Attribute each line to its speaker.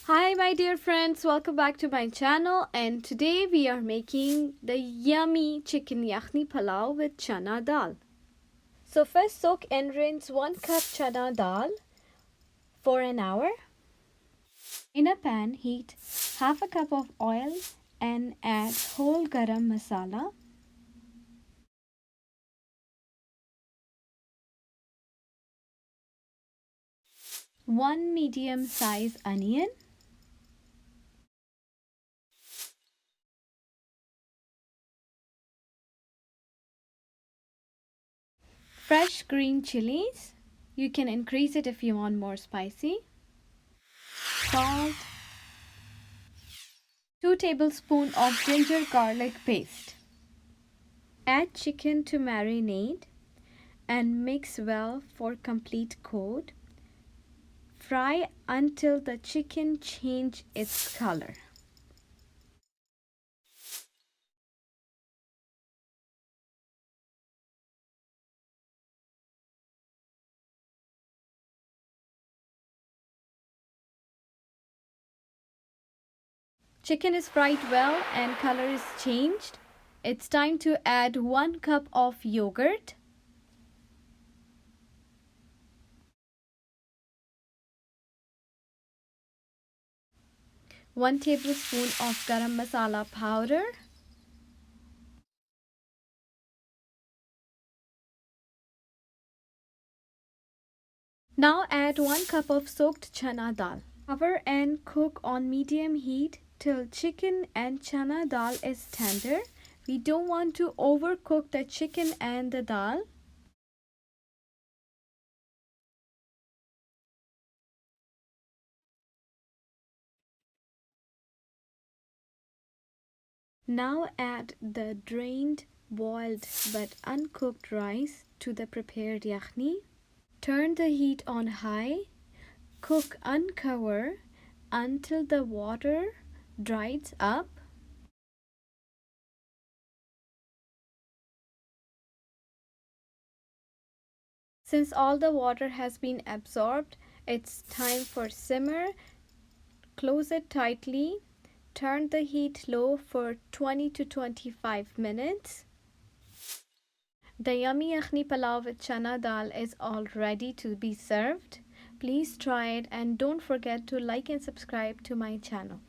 Speaker 1: Hi my dear friends, welcome back to my channel, and today we are making the yummy chicken yakhni palaw with chana dal. So first soak and rinse 1 cup chana dal for an hour. In a pan, heat half a cup of oil and add whole garam masala, 1 medium size onion, fresh green chilies. You can increase it if you want more spicy. Salt, 2 tablespoons of ginger garlic paste. Add chicken to marinate and mix well for complete coat. Fry until the chicken changes its color. Chicken is fried well and color is changed. It's time to add 1 cup of yogurt, 1 tablespoon of garam masala powder, now add 1 cup of soaked chana dal. Cover and cook on medium heat till chicken and chana dal is tender. We don't want to overcook the chicken and the dal. Now add the drained, boiled but uncooked rice to the prepared yakhni. Turn the heat on high. Cook uncover until the water dries up. Since all the water has been absorbed, it's time for simmer. Close it tightly. Turn the heat low for 20 to 25 minutes. The yummy yakhni palaw with chana dal is all ready to be served. Please try it and don't forget to like and subscribe to my channel.